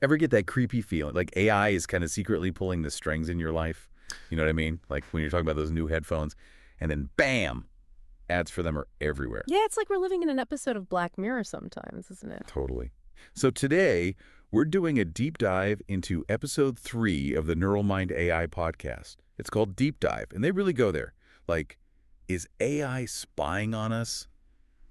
Ever get that creepy feeling, like AI is kind of secretly pulling the strings in your life? You know what I mean? Like when you're talking about those new headphones, and then bam, ads for them are everywhere. Yeah, it's like we're living in an episode of Black Mirror sometimes, isn't it? Totally. So today, we're doing a deep dive into episode 3 of the NeuralMind AI podcast. It's called Deep Dive, and they really go there. Like, is AI spying on us?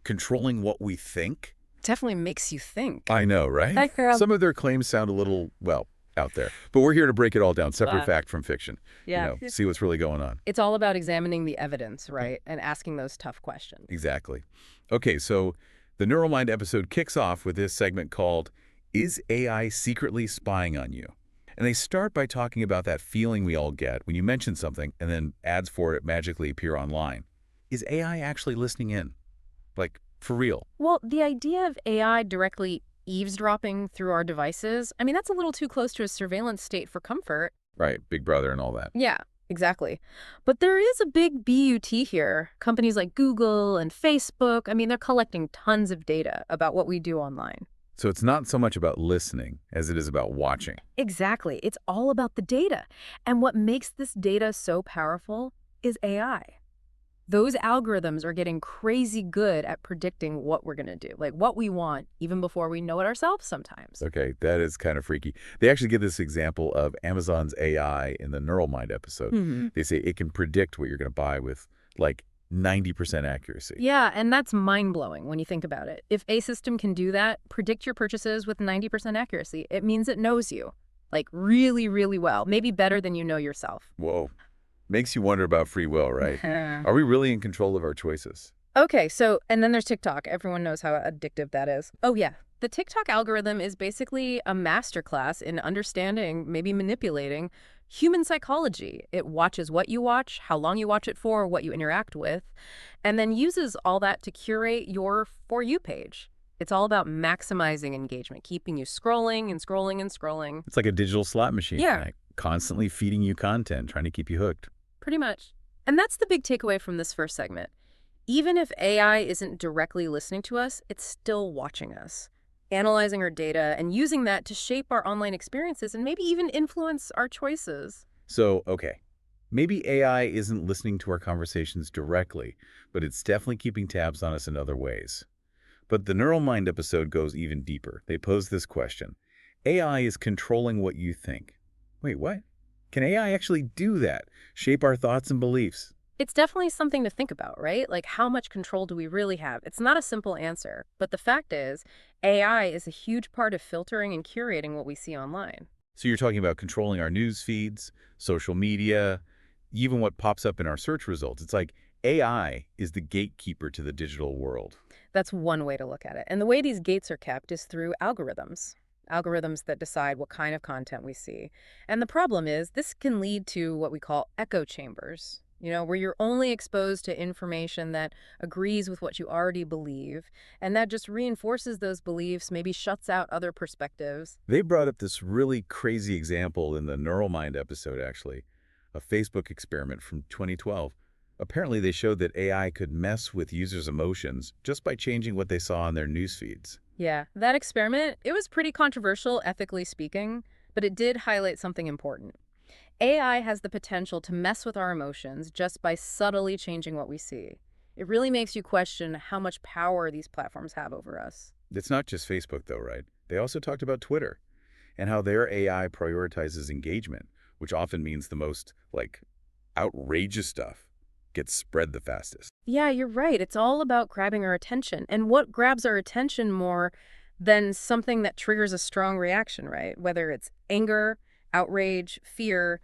Controlling what we think? Definitely makes you think. I know, right? Hi, girl. Some of their claims sound a little, well, out there. But we're here to break it all down, separate Wow. fact from fiction. Yeah. See what's really going on. It's all about examining the evidence, right? And asking those tough questions. Exactly. Okay, so the NeuralMind episode kicks off with this segment called, Is AI Secretly Spying on You? And they start by talking about that feeling we all get when you mention something and then ads for it magically appear online. Is AI actually listening in? Like, for real? Well, the idea of AI directly eavesdropping through our devices, I mean, that's a little too close to a surveillance state for comfort. Right, Big Brother and all that. Yeah, exactly. But there is a big BUT here. Companies like Google and Facebook, I mean, they're collecting tons of data about what we do online. So it's not so much about listening as it is about watching. Exactly. It's all about the data. And what makes this data so powerful is AI. Those algorithms are getting crazy good at predicting what we're going to do, like what we want, even before we know it ourselves sometimes. Okay, that is kind of freaky. They actually give this example of Amazon's AI in the NeuralMind episode. They say it can predict what you're going to buy with like 90% accuracy. Yeah, and that's mind-blowing when you think about it. If a system can do that, predict your purchases with 90% accuracy, it means it knows you, like really, really well, maybe better than you know yourself. Whoa. Makes you wonder about free will, right? Are we really in control of our choices? Okay, so, and then there's TikTok. Everyone knows how addictive that is. Oh, yeah. The TikTok algorithm is basically a masterclass in understanding, maybe manipulating, human psychology. It watches what you watch, how long you watch it for, what you interact with, and then uses all that to curate your For You page. It's all about maximizing engagement, keeping you scrolling and scrolling and scrolling. It's like a digital slot machine. Yeah. Like constantly feeding you content, trying to keep you hooked. Pretty much. And that's the big takeaway from this first segment. Even if AI isn't directly listening to us, it's still watching us, analyzing our data and using that to shape our online experiences and maybe even influence our choices. So, okay, maybe AI isn't listening to our conversations directly, but it's definitely keeping tabs on us in other ways. But the NeuralMind episode goes even deeper. They pose this question. AI is controlling what you think. Wait, what? Can AI actually do that? Shape our thoughts and beliefs? It's definitely something to think about, right? Like, how much control do we really have? It's not a simple answer, but the fact is, AI is a huge part of filtering and curating what we see online. So you're talking about controlling our news feeds, social media, even what pops up in our search results. It's like AI is the gatekeeper to the digital world. That's one way to look at it. And the way these gates are kept is through algorithms. Algorithms that decide what kind of content we see. And the problem is this can lead to what we call echo chambers, where you're only exposed to information that agrees with what you already believe, and that just reinforces those beliefs, maybe shuts out other perspectives. They brought up this really crazy example in the NeuralMind episode, actually, a Facebook experiment from 2012. Apparently, they showed that AI could mess with users' emotions just by changing what they saw on their news feeds. Yeah, that experiment, it was pretty controversial, ethically speaking, but it did highlight something important. AI has the potential to mess with our emotions just by subtly changing what we see. It really makes you question how much power these platforms have over us. It's not just Facebook, though, right? They also talked about Twitter and how their AI prioritizes engagement, which often means the most, outrageous stuff gets spread the fastest. Yeah, you're right. It's all about grabbing our attention. And what grabs our attention more than something that triggers a strong reaction, right? Whether it's anger, outrage, fear,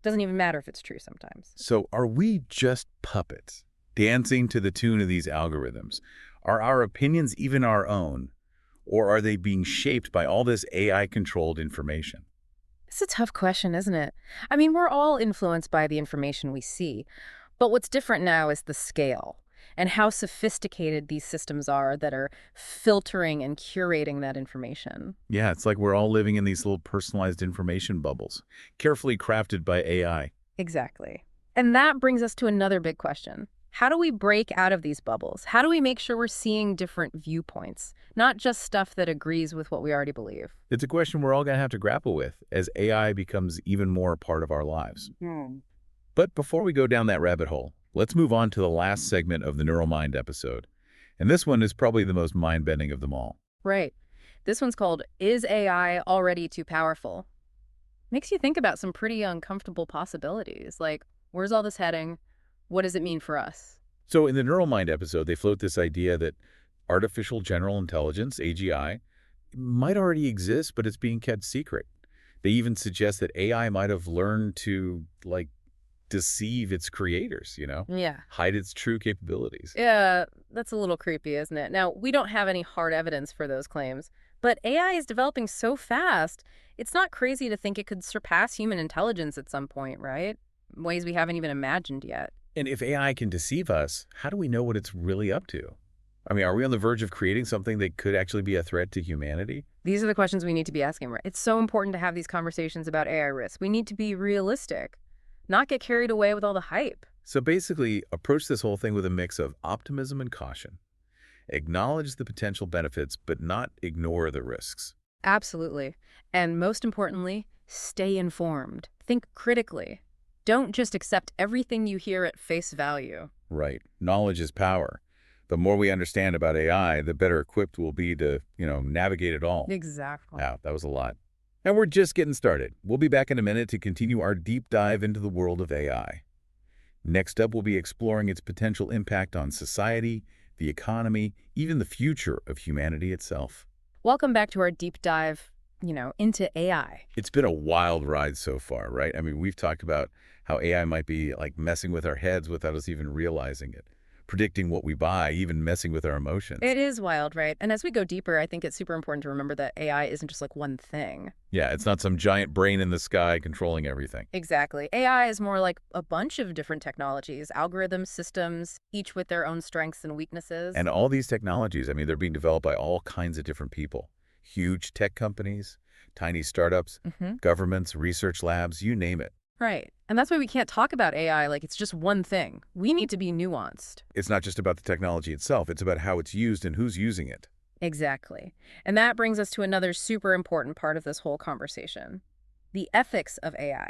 doesn't even matter if it's true sometimes. So are we just puppets, dancing to the tune of these algorithms? Are our opinions even our own? Or are they being shaped by all this AI-controlled information? It's a tough question, isn't it? I mean, we're all influenced by the information we see. But what's different now is the scale and how sophisticated these systems are that are filtering and curating that information. Yeah, it's like we're all living in these little personalized information bubbles, carefully crafted by AI. Exactly. And that brings us to another big question. How do we break out of these bubbles? How do we make sure we're seeing different viewpoints, not just stuff that agrees with what we already believe? It's a question we're all going to have to grapple with as AI becomes even more a part of our lives. But before we go down that rabbit hole, let's move on to the last segment of the Neural Mind episode. And this one is probably the most mind-bending of them all. Right. This one's called, Is AI Already Too Powerful? Makes you think about some pretty uncomfortable possibilities, like, where's all this heading? What does it mean for us? So in the Neural Mind episode, they float this idea that artificial general intelligence, AGI, might already exist, but it's being kept secret. They even suggest that AI might have learned to, deceive its creators, Yeah. hide its true capabilities. Yeah, that's a little creepy, isn't it? Now, we don't have any hard evidence for those claims, but AI is developing so fast, it's not crazy to think it could surpass human intelligence at some point, right? Ways we haven't even imagined yet. And if AI can deceive us, how do we know what it's really up to? I mean, are we on the verge of creating something that could actually be a threat to humanity? These are the questions we need to be asking, right? It's so important to have these conversations about AI risk. We need to be realistic, not get carried away with all the hype. So basically, approach this whole thing with a mix of optimism and caution. Acknowledge the potential benefits, but not ignore the risks. Absolutely. And most importantly, stay informed. Think critically. Don't just accept everything you hear at face value. Right. Knowledge is power. The more we understand about AI, the better equipped we'll be to, navigate it all. Exactly. Wow, that was a lot. And we're just getting started. We'll be back in a minute to continue our deep dive into the world of AI. Next up, we'll be exploring its potential impact on society, the economy, even the future of humanity itself. Welcome back to our deep dive, into AI. It's been a wild ride so far, right? I mean, we've talked about how AI might be messing with our heads without us even realizing it, predicting what we buy, even messing with our emotions. It is wild, right? And as we go deeper, I think it's super important to remember that AI isn't just like one thing. Yeah, it's not some giant brain in the sky controlling everything. Exactly. AI is more like a bunch of different technologies, algorithms, systems, each with their own strengths and weaknesses. And all these technologies, I mean, they're being developed by all kinds of different people. Huge tech companies, tiny startups, governments, research labs, you name it. Right. And that's why we can't talk about AI like it's just one thing. We need to be nuanced. It's not just about the technology itself, it's about how it's used and who's using it. Exactly. And that brings us to another super important part of this whole conversation. The ethics of AI.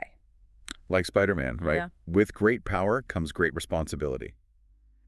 Like Spider-Man, right? Yeah. With great power comes great responsibility.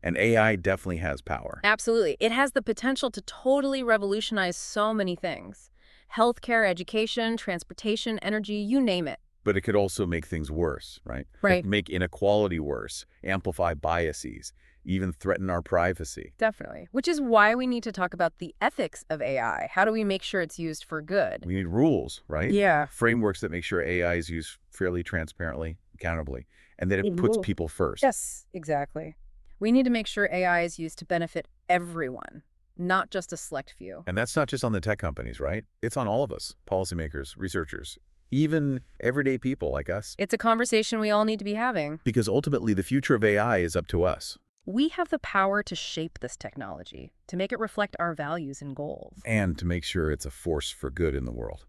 And AI definitely has power. Absolutely. It has the potential to totally revolutionize so many things. Healthcare, education, transportation, energy, you name it. But it could also make things worse, right? Right. Make inequality worse, amplify biases, even threaten our privacy. Definitely. Which is why we need to talk about the ethics of AI. How do we make sure it's used for good? We need rules, right? Yeah. Frameworks that make sure AI is used fairly, transparently, accountably, and that it puts people first. Yes, exactly. We need to make sure AI is used to benefit everyone, not just a select few. And that's not just on the tech companies, right? It's on all of us, policymakers, researchers, even everyday people like us. It's a conversation we all need to be having. Because ultimately, the future of AI is up to us. We have the power to shape this technology, to make it reflect our values and goals. And to make sure it's a force for good in the world.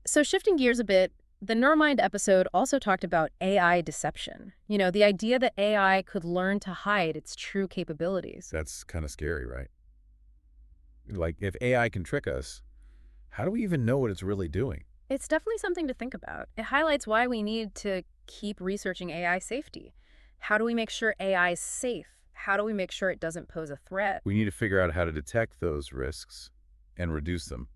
So shifting gears a bit, the NeuralMind episode also talked about AI deception. The idea that AI could learn to hide its true capabilities. That's kind of scary, right? If AI can trick us, how do we even know what it's really doing? It's definitely something to think about. It highlights why we need to keep researching AI safety. How do we make sure AI is safe? How do we make sure it doesn't pose a threat? We need to figure out how to detect those risks and reduce them,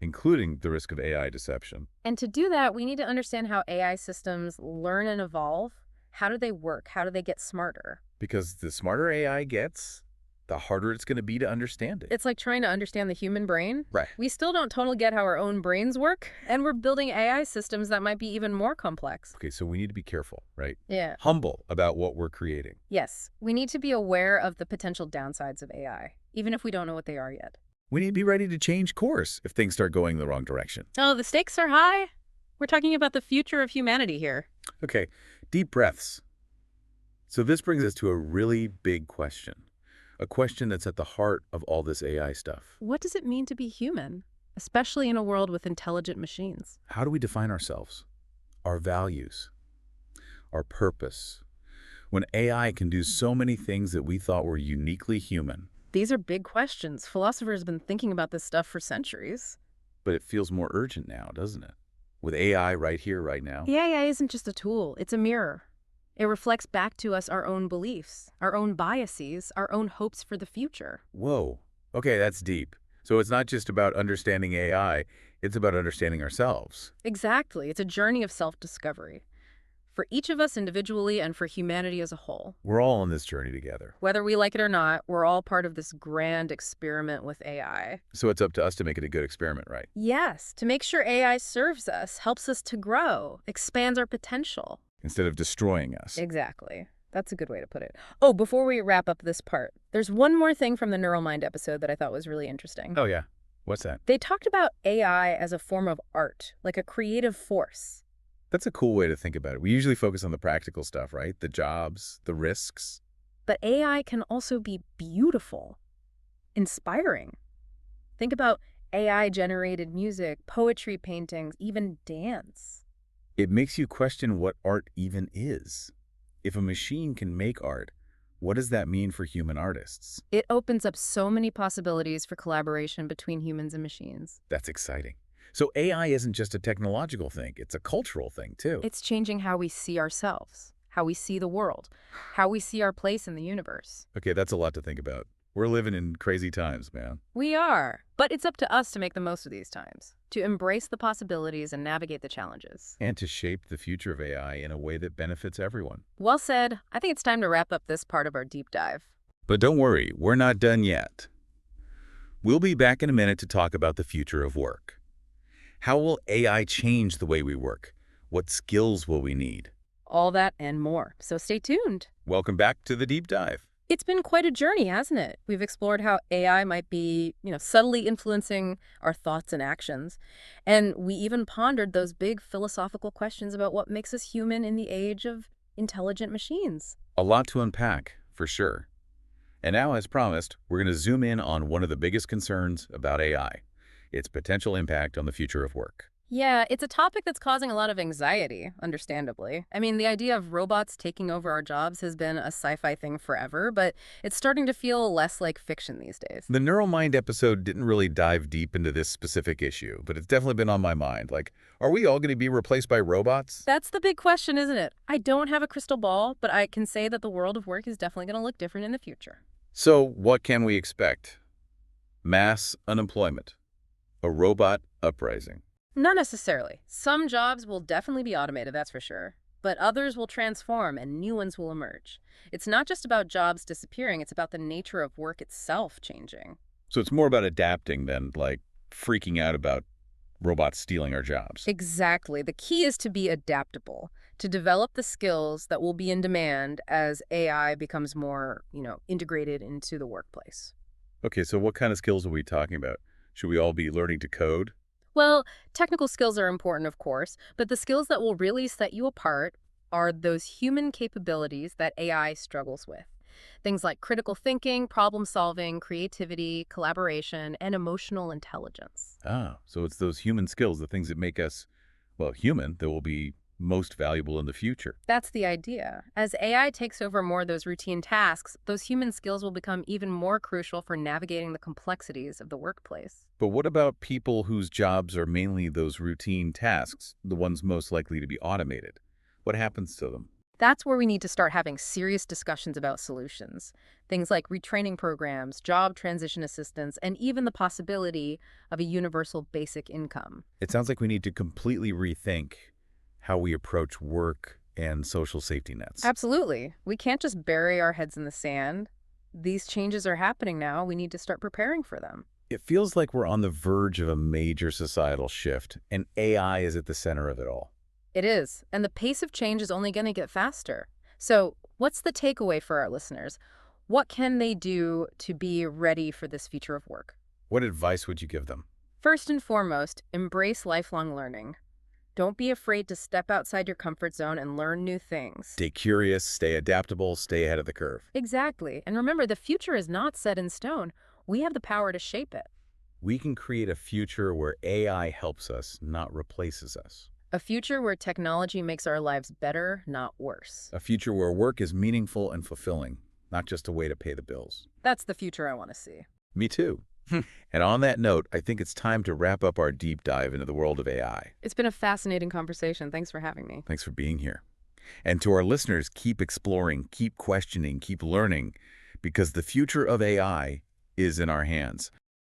including the risk of AI deception. And to do that, we need to understand how AI systems learn and evolve. How do they work? How do they get smarter? Because the smarter AI gets, the harder it's going to be to understand it. It's like trying to understand the human brain. Right. We still don't totally get how our own brains work, and we're building AI systems that might be even more complex. Okay, so we need to be careful, right? Yeah. Humble about what we're creating. Yes, we need to be aware of the potential downsides of AI, even if we don't know what they are yet. We need to be ready to change course if things start going the wrong direction. Oh, the stakes are high. We're talking about the future of humanity here. Okay, deep breaths. So this brings us to a really big question. A question that's at the heart of all this AI stuff. What does it mean to be human, especially in a world with intelligent machines? How do we define ourselves? Our values? Our purpose? when AI can do so many things that we thought were uniquely human? These are big questions. Philosophers have been thinking about this stuff for centuries. But it feels more urgent now, doesn't it? With AI right here, right now. The AI isn't just a tool, it's a mirror. It reflects back to us our own beliefs, our own biases, our own hopes for the future. Whoa. Okay, that's deep. So it's not just about understanding AI, it's about understanding ourselves. Exactly. It's a journey of self-discovery. For each of us individually and for humanity as a whole. We're all on this journey together. Whether we like it or not, we're all part of this grand experiment with AI. So it's up to us to make it a good experiment, right? Yes, to make sure AI serves us, helps us to grow, expands our potential. Instead of destroying us. Exactly. That's a good way to put it. Oh, before we wrap up this part, there's one more thing from the NeuralMind episode that I thought was really interesting. Oh, yeah. What's that? They talked about AI as a form of art, like a creative force. That's a cool way to think about it. We usually focus on the practical stuff, right? The jobs, the risks. But AI can also be beautiful, inspiring. Think about AI-generated music, poetry paintings, even dance. It makes you question what art even is. If a machine can make art, what does that mean for human artists? It opens up so many possibilities for collaboration between humans and machines. That's exciting. So AI isn't just a technological thing, it's a cultural thing too. It's changing how we see ourselves, how we see the world, how we see our place in the universe. Okay, that's a lot to think about. We're living in crazy times, man. We are, but it's up to us to make the most of these times, to embrace the possibilities and navigate the challenges. And to shape the future of AI in a way that benefits everyone. Well said. I think it's time to wrap up this part of our deep dive. But don't worry, we're not done yet. We'll be back in a minute to talk about the future of work. How will AI change the way we work? What skills will we need? All that and more, so stay tuned. Welcome back to the Deep Dive. It's been quite a journey, hasn't it? We've explored how AI might be, subtly influencing our thoughts and actions. And we even pondered those big philosophical questions about what makes us human in the age of intelligent machines. A lot to unpack, for sure. And now, as promised, we're going to zoom in on one of the biggest concerns about AI, its potential impact on the future of work. Yeah, it's a topic that's causing a lot of anxiety, understandably. I mean, the idea of robots taking over our jobs has been a sci-fi thing forever, but it's starting to feel less like fiction these days. The NeuralMind episode didn't really dive deep into this specific issue, but it's definitely been on my mind. Like, are we all going to be replaced by robots? That's the big question, isn't it? I don't have a crystal ball, but I can say that the world of work is definitely going to look different in the future. So, what can we expect? Mass unemployment. A robot uprising. Not necessarily. Some jobs will definitely be automated, that's for sure. But others will transform and new ones will emerge. It's not just about jobs disappearing, it's about the nature of work itself changing. So it's more about adapting than, like, freaking out about robots stealing our jobs. Exactly. The key is to be adaptable, to develop the skills that will be in demand as AI becomes more, integrated into the workplace. Okay, so what kind of skills are we talking about? Should we all be learning to code? Well, technical skills are important, of course, but the skills that will really set you apart are those human capabilities that AI struggles with. Things like critical thinking, problem solving, creativity, collaboration, and emotional intelligence. Ah, so it's those human skills, the things that make us, well, human, that will be most valuable in the future. That's the idea. As AI takes over more of those routine tasks, those human skills will become even more crucial for navigating the complexities of the workplace. But what about people whose jobs are mainly those routine tasks, the ones most likely to be automated? What happens to them? That's where we need to start having serious discussions about solutions. Things like retraining programs, job transition assistance, and even the possibility of a universal basic income. It sounds like we need to completely rethink how we approach work and social safety nets. Absolutely. We can't just bury our heads in the sand. These changes are happening now. We need to start preparing for them. It feels like we're on the verge of a major societal shift, and AI is at the center of it all. It is. And the pace of change is only going to get faster. So what's the takeaway for our listeners? What can they do to be ready for this future of work? What advice would you give them? First and foremost, embrace lifelong learning. Don't be afraid to step outside your comfort zone and learn new things. Stay curious, stay adaptable, stay ahead of the curve. Exactly. And remember, the future is not set in stone. We have the power to shape it. We can create a future where AI helps us, not replaces us. A future where technology makes our lives better, not worse. A future where work is meaningful and fulfilling, not just a way to pay the bills. That's the future I want to see. Me too. And on that note, I think it's time to wrap up our deep dive into the world of AI. It's been a fascinating conversation. Thanks for having me. Thanks for being here. And to our listeners, keep exploring, keep questioning, keep learning, because the future of AI is in our hands.